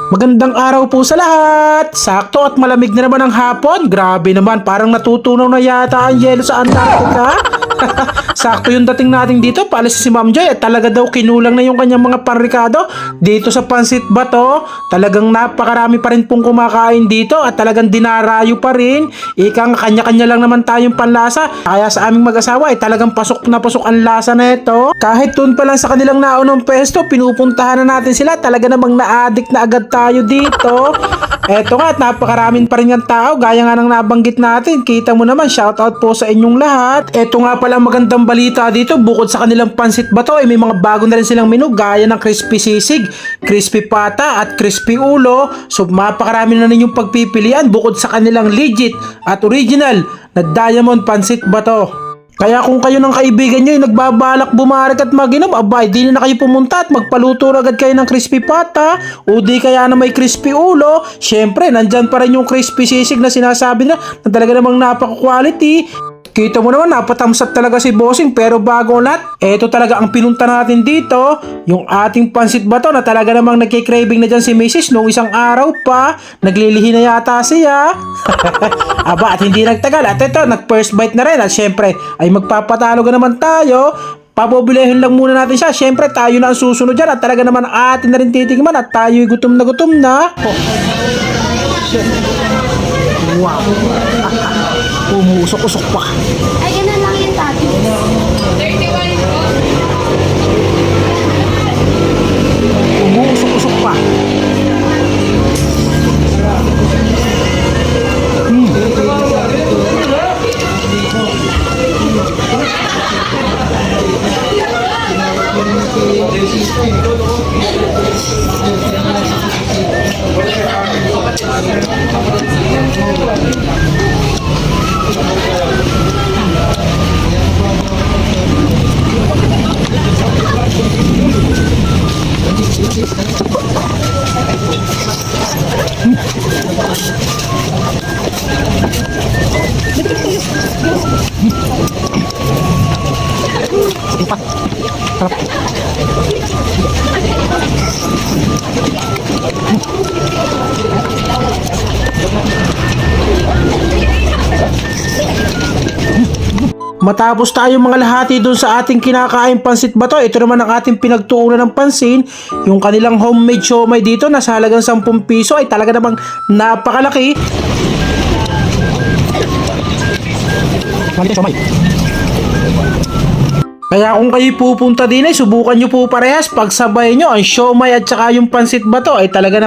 Magandang araw po sa lahat! Sakto at malamig na naman ang hapon. Grabe naman, parang natutunaw na yata ang yelo sa Antarctica. Sakto yung dating natin dito, paalis si Ma'am Joy at talaga daw kinulang na yung kanyang mga panrikado dito sa Pansit Bato. Talagang napakarami pa rin pong kumakain dito at talagang dinarayo pa rin. Ikang kanya-kanya lang naman tayong panlasa. Kaya sa aming mag-asawa ay talagang pasok na pasok ang lasa na ito. Kahit doon pa lang sa kanilang naunang pwesto, pinupuntahan na natin sila. Talaga namang na-addict na agad tayo dito. Eto nga at napakaraming pa rin ng tao gaya nga ng nabanggit natin. Kita mo naman, shoutout po sa inyong lahat. Eto nga pala magandang balita dito, bukod sa kanilang Pansit Bato ay may mga bago na rin silang menu gaya ng crispy sisig, crispy pata at crispy ulo. So mapakarami na ninyong pagpipilian bukod sa kanilang legit at original na Diamond Pansit Bato. Kaya kung kayo ng kaibigan nyo ay nagbabalak bumarik at mag-inom, abay, di na kayo pumunta at magpaluto agad kayo ng crispy pata o di kaya na may crispy ulo. Syempre, nandyan pa rin yung crispy sisig na sinasabi na talaga namang napaka-quality. Kita mo naman, napatamsap talaga si Bossing, pero bago ang lahat, eto talaga ang pinunta natin dito, yung ating Pansit Bato na talaga namang nagkikraving na dyan si Mrs. Noong isang araw pa, naglilihi na yata siya. Aba, at hindi nagtagal, at ito, nag-first bite na rin, at syempre, ay magpapatalo ka naman tayo. Pabobilehin lang muna natin siya. Syempre, tayo na ang susunod dyan, at talaga naman atin na rin titikman, at tayo'y gutom na gutom na. Oh. Wow. Umusok-usok pa. Ay, ganun lang yung tati. 31 po. Umusok-usok pa. Matapos tayo mga lahati doon sa ating kinakain Pansit Bato, ito naman ang ating pinagtuunan ng pansin, yung kanilang homemade siomai dito na sa halagang 10 piso ay talaga namang napakalaki. Kaya kung kayo pupunta din ay subukan nyo po parehas, pagsabay nyo ang siomai at saka yung Pansit Bato ay talaga na